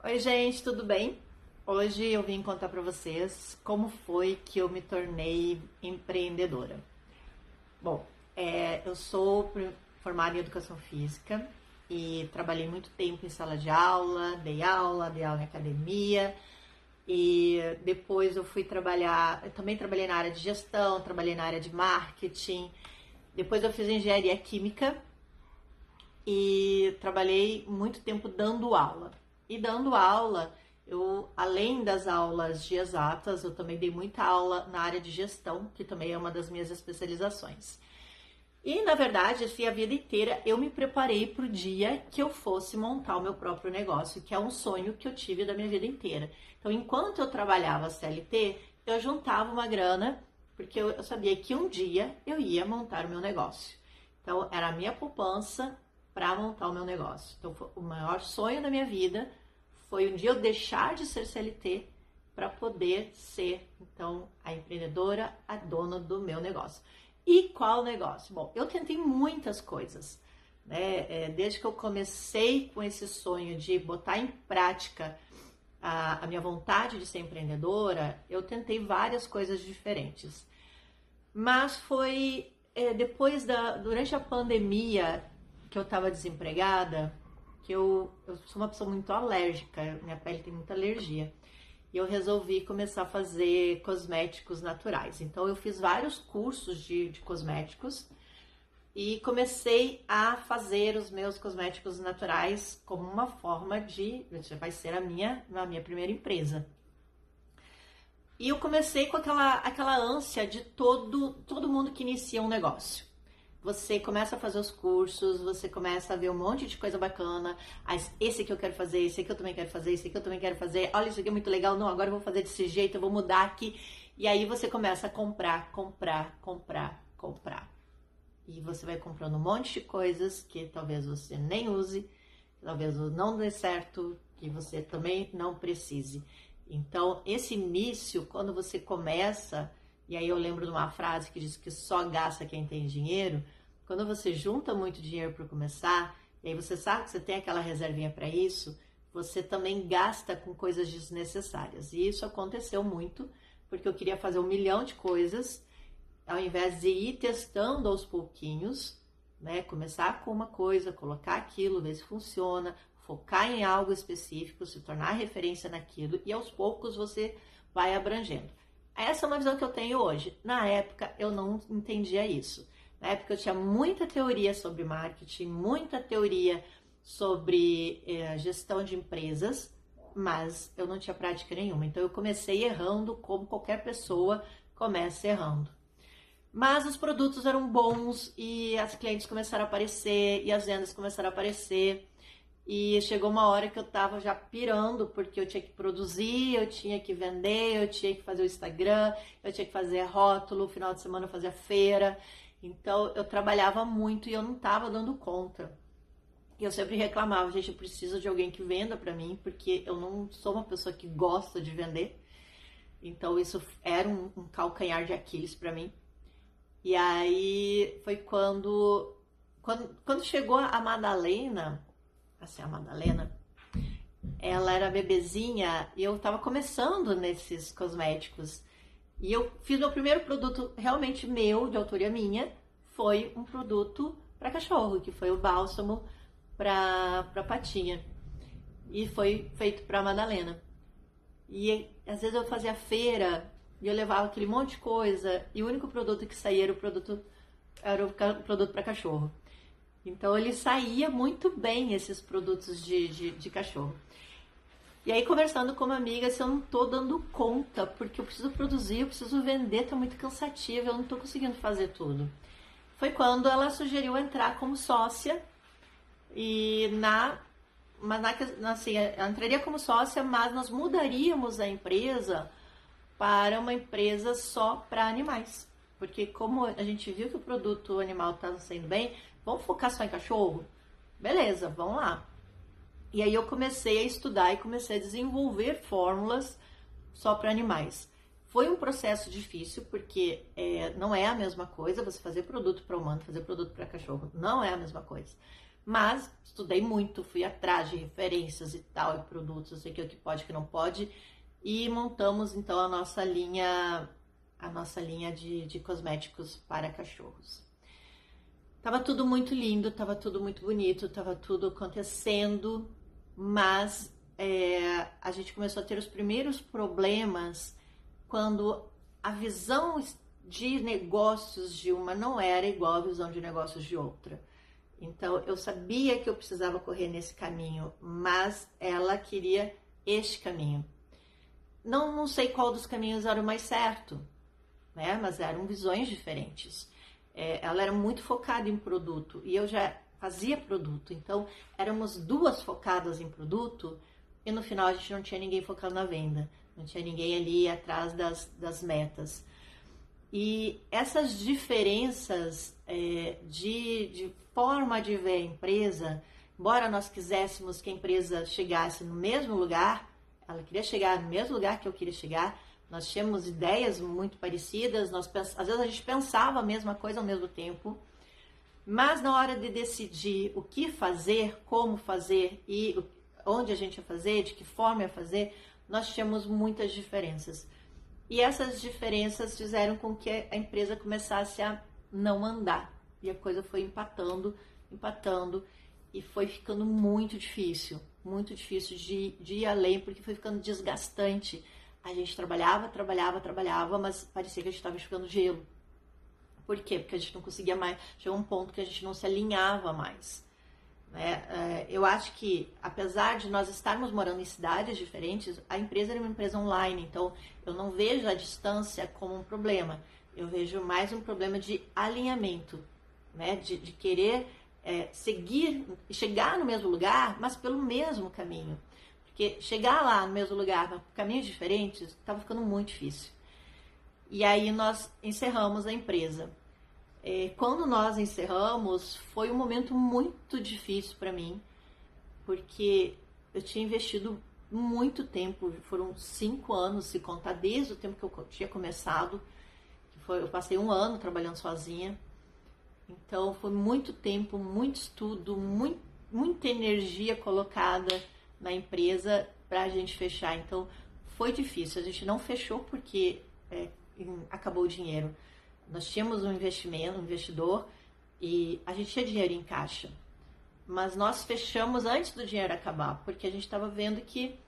Oi, gente, tudo bem? Hoje eu vim contar para vocês como foi que eu me tornei empreendedora. Bom, eu sou formada em educação física e trabalhei muito tempo em sala de aula, dei aula em academia e depois eu fui trabalhar, eu também trabalhei na área de gestão, trabalhei na área de marketing, depois eu fiz engenharia química e trabalhei muito tempo dando aula. E dando aula, eu, além das aulas de exatas, eu também dei muita aula na área de gestão, que também é uma das minhas especializações. E, na verdade, assim, a vida inteira eu me preparei para o dia que eu fosse montar o meu próprio negócio, que é um sonho que eu tive da minha vida inteira. Então, enquanto eu trabalhava CLT, eu juntava uma grana, porque eu sabia que um dia eu ia montar o meu negócio. Então, era a minha poupança para montar o meu negócio. Então, o maior sonho da minha vida foi um dia eu deixar de ser CLT para poder ser, então, a empreendedora, a dona do meu negócio. E qual negócio? Bom, eu tentei muitas coisas, né? Desde que eu comecei com esse sonho de botar em prática a minha vontade de ser empreendedora, eu tentei várias coisas diferentes. Mas foi durante a pandemia que eu estava desempregada, que eu sou uma pessoa muito alérgica, minha pele tem muita alergia. E eu resolvi começar a fazer cosméticos naturais. Então eu fiz vários cursos de cosméticos e comecei a fazer os meus cosméticos naturais como uma forma vai ser a minha primeira empresa. E eu comecei com aquela ânsia de todo mundo que inicia um negócio. Você começa a fazer os cursos, você começa a ver um monte de coisa bacana. Esse aqui eu quero fazer, esse aqui eu também quero fazer, esse aqui eu também quero fazer. Olha, isso aqui é muito legal. Não, agora eu vou fazer desse jeito, eu vou mudar aqui. E aí você começa a comprar. E você vai comprando um monte de coisas que talvez você nem use, talvez não dê certo, que você também não precise. Então, esse início, quando você começa, e aí eu lembro de uma frase que diz que só gasta quem tem dinheiro. Quando você junta muito dinheiro para começar, e aí você sabe que você tem aquela reservinha para isso, você também gasta com coisas desnecessárias. E isso aconteceu muito, porque eu queria fazer 1 milhão de coisas, ao invés de ir testando aos pouquinhos, né? Começar com uma coisa, colocar aquilo, ver se funciona, focar em algo específico, se tornar referência naquilo, e aos poucos você vai abrangendo. Essa é uma visão que eu tenho hoje. Na época, eu não entendia isso. Na época, eu tinha muita teoria sobre marketing, muita teoria sobre gestão de empresas, mas eu não tinha prática nenhuma. Então, eu comecei errando como qualquer pessoa começa errando. Mas os produtos eram bons e as clientes começaram a aparecer e as vendas começaram a aparecer. E chegou uma hora que eu tava já pirando, porque eu tinha que produzir, eu tinha que vender, eu tinha que fazer o Instagram, eu tinha que fazer rótulo, no final de semana eu fazia feira. Então eu trabalhava muito e eu não tava dando conta. E eu sempre reclamava, gente, eu preciso de alguém que venda pra mim, porque eu não sou uma pessoa que gosta de vender. Então isso era um calcanhar de Aquiles pra mim. E aí foi quando chegou a Madalena. Assim, a Madalena, ela era bebezinha e eu tava começando nesses cosméticos. E eu fiz meu primeiro produto realmente meu, de autoria minha, foi um produto para cachorro, que foi o bálsamo para patinha. E foi feito para Madalena. E às vezes eu fazia feira e eu levava aquele monte de coisa e o único produto que saía era o produto para cachorro. Então ele saía muito bem, esses produtos de cachorro. E aí conversando com uma amiga, assim, eu não tô dando conta, porque eu preciso produzir, eu preciso vender, tá muito cansativo, eu não tô conseguindo fazer tudo. Foi quando ela sugeriu entrar como sócia, e assim, eu entraria como sócia, mas nós mudaríamos a empresa para uma empresa só para animais. Porque como a gente viu que o produto animal estava saindo bem, vamos focar só em cachorro? Beleza, vamos lá. E aí eu comecei a estudar e comecei a desenvolver fórmulas só para animais. Foi um processo difícil, porque não é a mesma coisa você fazer produto para humano, fazer produto para cachorro. Não é a mesma coisa. Mas estudei muito, fui atrás de referências e tal, e produtos, eu sei que pode, o que não pode, e montamos então a nossa linha de cosméticos para cachorros. Tava tudo muito lindo, tava tudo muito bonito, tava tudo acontecendo, mas a gente começou a ter os primeiros problemas quando a visão de negócios de uma não era igual à visão de negócios de outra. Então, eu sabia que eu precisava correr nesse caminho, mas ela queria este caminho. Não sei qual dos caminhos era o mais certo, né? Mas eram visões diferentes. Ela era muito focada em produto e eu já fazia produto. Então, éramos duas focadas em produto e no final a gente não tinha ninguém focado na venda. Não tinha ninguém ali atrás das metas. E essas diferenças de forma de ver a empresa, embora nós quiséssemos que a empresa chegasse no mesmo lugar, ela queria chegar no mesmo lugar que eu queria chegar, nós tínhamos ideias muito parecidas, às vezes a gente pensava a mesma coisa ao mesmo tempo, mas na hora de decidir o que fazer, como fazer e onde a gente ia fazer, de que forma ia fazer, nós tínhamos muitas diferenças. E essas diferenças fizeram com que a empresa começasse a não andar. E a coisa foi empatando, e foi ficando muito difícil de ir além, porque foi ficando desgastante. A gente trabalhava, mas parecia que a gente estava ficando gelo. Por quê? Porque a gente não conseguia mais, chegou um ponto que a gente não se alinhava mais. Eu acho que, apesar de nós estarmos morando em cidades diferentes, a empresa era uma empresa online, então eu não vejo a distância como um problema, eu vejo mais um problema de alinhamento, né? De querer seguir, chegar no mesmo lugar, mas pelo mesmo caminho, porque chegar lá no mesmo lugar, por caminhos diferentes, estava ficando muito difícil. E aí nós encerramos a empresa. Quando nós encerramos, foi um momento muito difícil para mim, porque eu tinha investido muito tempo, foram 5 anos, se contar desde o tempo que eu tinha começado, eu passei 1 ano trabalhando sozinha, então foi muito tempo, muito estudo, muita energia colocada na empresa para a gente fechar, então foi difícil, a gente não fechou porque acabou o dinheiro. Nós tínhamos um investidor, e a gente tinha dinheiro em caixa. Mas nós fechamos antes do dinheiro acabar, porque a gente estava vendo que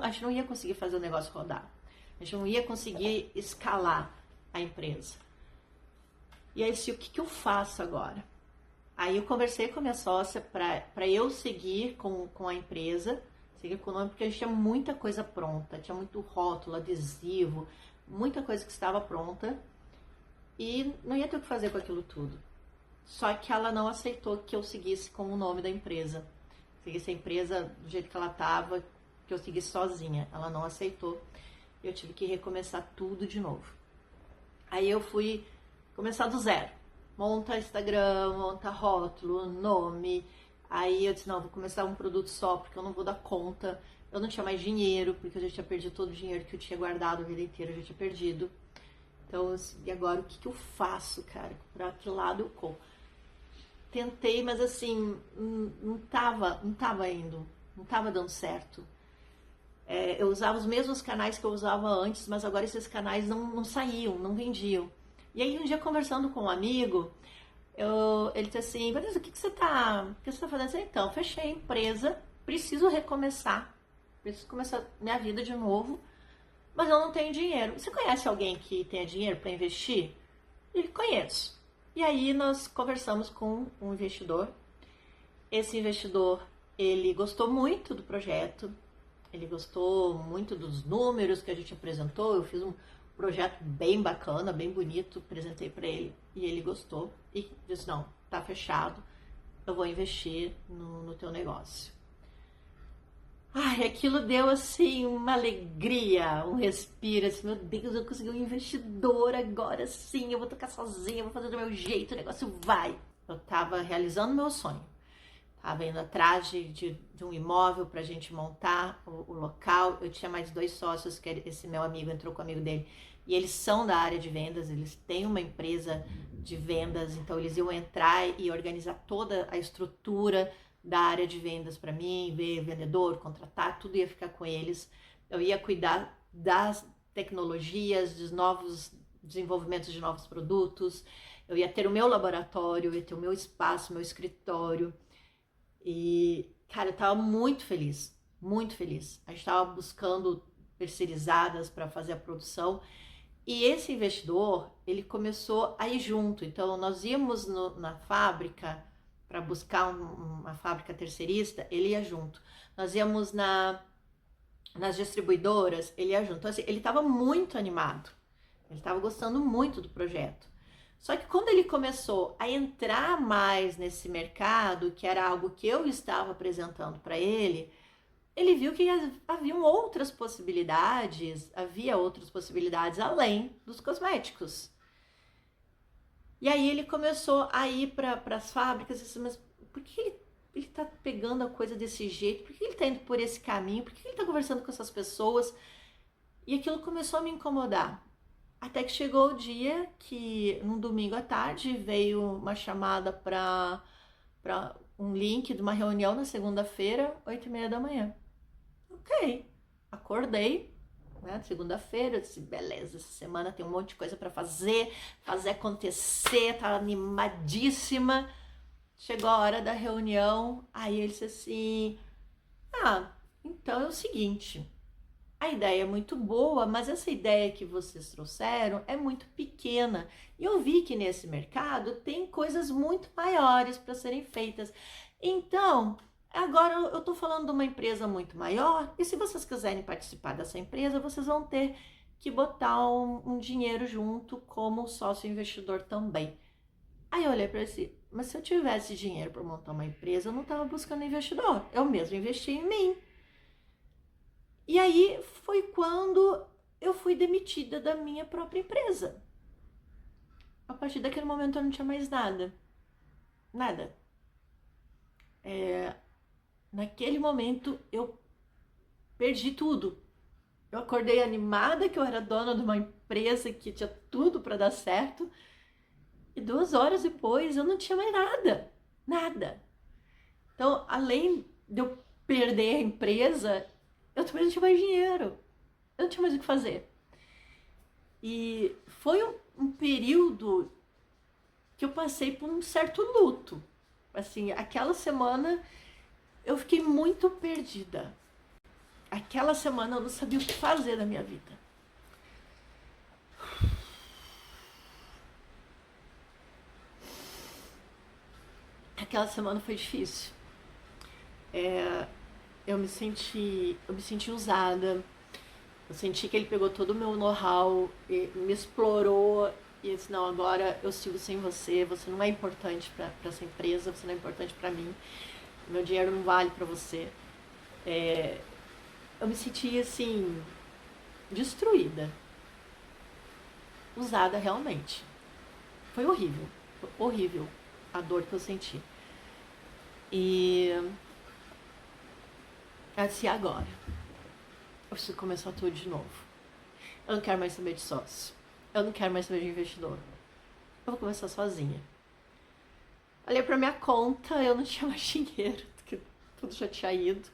a gente não ia conseguir fazer o negócio rodar. A gente não ia conseguir escalar a empresa. E aí, o que eu faço agora? Aí eu conversei com a minha sócia para eu seguir com a empresa, seguir com o nome, porque a gente tinha muita coisa pronta, tinha muito rótulo, adesivo, muita coisa que estava pronta. E não ia ter o que fazer com aquilo tudo. Só que ela não aceitou que eu seguisse com o nome da empresa. Seguisse a empresa do jeito que ela estava, que eu seguisse sozinha. Ela não aceitou. Eu tive que recomeçar tudo de novo. Aí eu fui começar do zero. Monta Instagram, monta rótulo, nome. Aí eu disse, não, vou começar um produto só, porque eu não vou dar conta. Eu não tinha mais dinheiro, porque eu já tinha perdido todo o dinheiro que eu tinha guardado a vida inteira, eu já tinha perdido. Então, e agora o que eu faço, cara? Pra que lado eu corro? Tentei, mas assim, não tava indo, não tava dando certo. Eu usava os mesmos canais que eu usava antes, mas agora esses canais não saíam, não vendiam. E aí um dia conversando com um amigo, ele disse assim, Vanessa, o que você tá fazendo? Eu disse, então, fechei a empresa, preciso recomeçar, preciso começar minha vida de novo. Mas eu não tenho dinheiro. Você conhece alguém que tenha dinheiro para investir? Ele conheço. E aí nós conversamos com um investidor. Esse investidor, ele gostou muito do projeto. Ele gostou muito dos números que a gente apresentou. Eu fiz um projeto bem bacana, bem bonito. Apresentei para ele e ele gostou. E disse, não, tá fechado. Eu vou investir no teu negócio. Ai, aquilo deu assim uma alegria, um respiro, assim, meu Deus, eu consegui um investidor agora sim, eu vou tocar sozinha, eu vou fazer do meu jeito, o negócio vai. Eu tava realizando meu sonho, Estava indo atrás de um imóvel para a gente montar o local. Eu tinha mais 2 sócios, que esse meu amigo entrou com o amigo dele, e eles são da área de vendas, eles têm uma empresa de vendas, então eles iam entrar e organizar toda a estrutura da área de vendas para mim, ver vendedor, contratar, tudo ia ficar com eles. Eu ia cuidar das tecnologias, dos novos desenvolvimentos de novos produtos, eu ia ter o meu laboratório, eu ia ter o meu espaço, meu escritório. E, cara, eu tava muito feliz, muito feliz. A gente tava buscando terceirizadas para fazer a produção. E esse investidor, ele começou a ir junto. Então, nós íamos na fábrica para buscar uma fábrica terceirista, ele ia junto. Nós íamos nas distribuidoras, ele ia junto. Então, assim, ele estava muito animado. Ele estava gostando muito do projeto. Só que quando ele começou a entrar mais nesse mercado, que era algo que eu estava apresentando para ele viu que havia outras possibilidades além dos cosméticos. E aí ele começou a ir para as fábricas e disse, mas por que ele tá pegando a coisa desse jeito? Por que ele tá indo por esse caminho? Por que ele tá conversando com essas pessoas? E aquilo começou a me incomodar. Até que chegou o dia que, num domingo à tarde, veio uma chamada para um link de uma reunião na segunda-feira, 8h30 da manhã. Ok, acordei, né, segunda-feira, disse, beleza, essa semana tem um monte de coisa para fazer acontecer, tá animadíssima. Chegou a hora da reunião, aí ele disse assim, então é o seguinte, a ideia é muito boa, mas essa ideia que vocês trouxeram é muito pequena. E eu vi que nesse mercado tem coisas muito maiores para serem feitas. Então, agora eu estou falando de uma empresa muito maior, e se vocês quiserem participar dessa empresa, vocês vão ter que botar um dinheiro junto como sócio investidor também. Aí eu olhei para ele, mas se eu tivesse dinheiro para montar uma empresa, eu não estava buscando investidor, eu mesmo investi em mim. E aí foi quando eu fui demitida da minha própria empresa. A partir daquele momento eu não tinha mais nada. Nada. Naquele momento eu perdi tudo. Eu acordei animada que eu era dona de uma empresa que tinha tudo para dar certo. E 2 horas depois eu não tinha mais nada. Nada. Então, além de eu perder a empresa, eu também não tinha mais dinheiro. Eu não tinha mais o que fazer. E foi um período que eu passei por um certo luto. Assim, aquela semana eu fiquei muito perdida. Aquela semana eu não sabia o que fazer na minha vida. Aquela semana foi difícil. Eu me senti usada. Eu senti que ele pegou todo o meu know-how, me explorou e disse, não, agora eu sigo sem você, você não é importante para essa empresa, você não é importante para mim, meu dinheiro não vale para você. Eu me senti assim, destruída, usada realmente. Foi horrível a dor que eu senti. E assim, agora eu preciso começar tudo de novo. Eu não quero mais saber de sócio. Eu não quero mais saber de investidor. Eu vou começar sozinha. Olhei pra minha conta, eu não tinha mais dinheiro, porque tudo já tinha ido.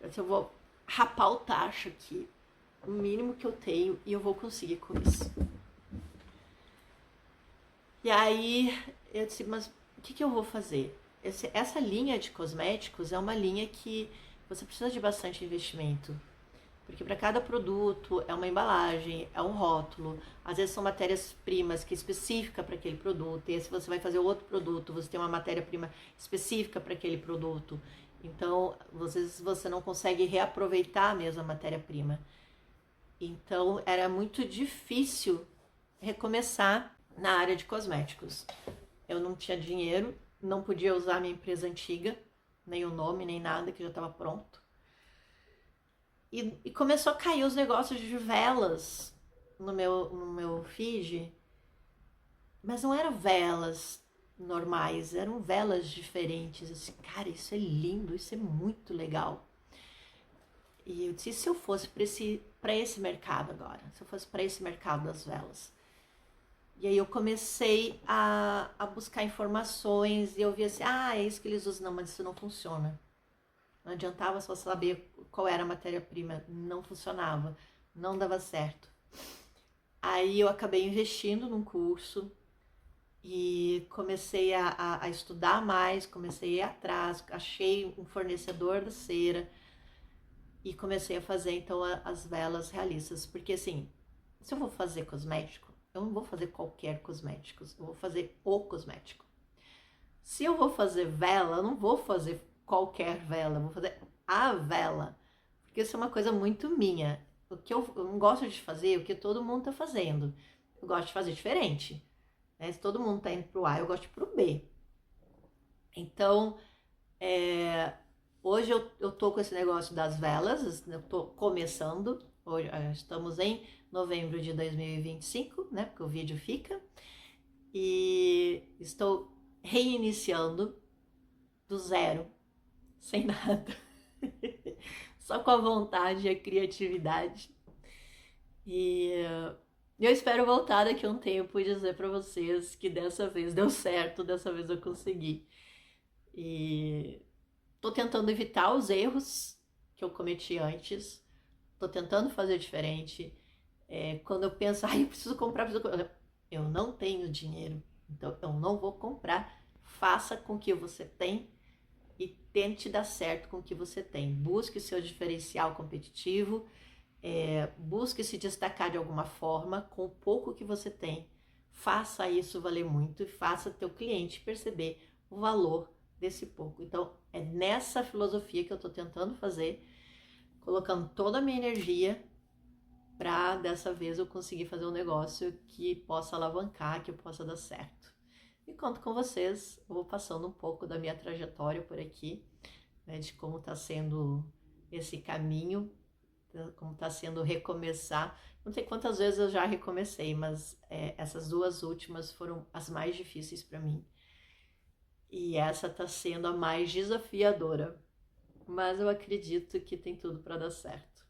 Eu vou rapar o tacho aqui, o mínimo que eu tenho, e eu vou conseguir com isso. E aí eu disse, mas o que eu vou fazer? Essa linha de cosméticos é uma linha que você precisa de bastante investimento. Porque para cada produto é uma embalagem, é um rótulo, às vezes são matérias-primas que é específica para aquele produto, e aí se você vai fazer outro produto, você tem uma matéria-prima específica para aquele produto. Então, às vezes você não consegue reaproveitar a mesma matéria-prima. Então, era muito difícil recomeçar na área de cosméticos. Eu não tinha dinheiro, não podia usar a minha empresa antiga, nem o nome, nem nada, que já estava pronto. E começou a cair os negócios de velas no meu feed, mas não eram velas normais, eram velas diferentes. Eu disse, cara, isso é lindo, isso é muito legal. E eu disse, e se eu fosse para esse mercado agora? Se eu fosse para esse mercado das velas? E aí eu comecei a buscar informações e eu vi assim, ah, é isso que eles usam. Não, mas isso não funciona. Não adiantava só saber qual era a matéria-prima, não funcionava, não dava certo. Aí eu acabei investindo num curso e comecei a estudar mais, comecei a ir atrás, achei um fornecedor da cera e comecei a fazer então as velas realistas. Porque assim, se eu vou fazer cosmético, eu não vou fazer qualquer cosmético, eu vou fazer o cosmético. Se eu vou fazer vela, eu não vou fazer qualquer vela, eu vou fazer a vela. Porque isso é uma coisa muito minha. O que eu não gosto de fazer, o que todo mundo tá fazendo. Eu gosto de fazer diferente. Né? Se todo mundo tá indo pro A, eu gosto de ir pro B. Então, hoje eu tô com esse negócio das velas, eu tô começando. Hoje, estamos em novembro de 2025, né? Porque o vídeo fica. E estou reiniciando do zero, sem nada. Só com a vontade e a criatividade. E eu espero voltar daqui a um tempo e dizer para vocês que dessa vez deu certo, dessa vez eu consegui. E tô tentando evitar os erros que eu cometi antes. Tô tentando fazer diferente. Quando eu penso, eu preciso comprar, eu não tenho dinheiro, então eu não vou comprar. Faça com o que você tem e tente dar certo com o que você tem. Busque o seu diferencial competitivo, busque se destacar de alguma forma com o pouco que você tem. Faça isso valer muito e faça teu cliente perceber o valor desse pouco. Então, é nessa filosofia que eu estou tentando fazer, colocando toda a minha energia para dessa vez eu conseguir fazer um negócio que possa alavancar, que possa dar certo. E conto com vocês, eu vou passando um pouco da minha trajetória por aqui, né, de como está sendo esse caminho, como está sendo recomeçar. Não sei quantas vezes eu já recomecei, mas essas duas últimas foram as mais difíceis para mim. E essa está sendo a mais desafiadora, mas eu acredito que tem tudo para dar certo.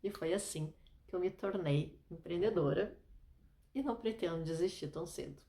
E foi assim que eu me tornei empreendedora e não pretendo desistir tão cedo.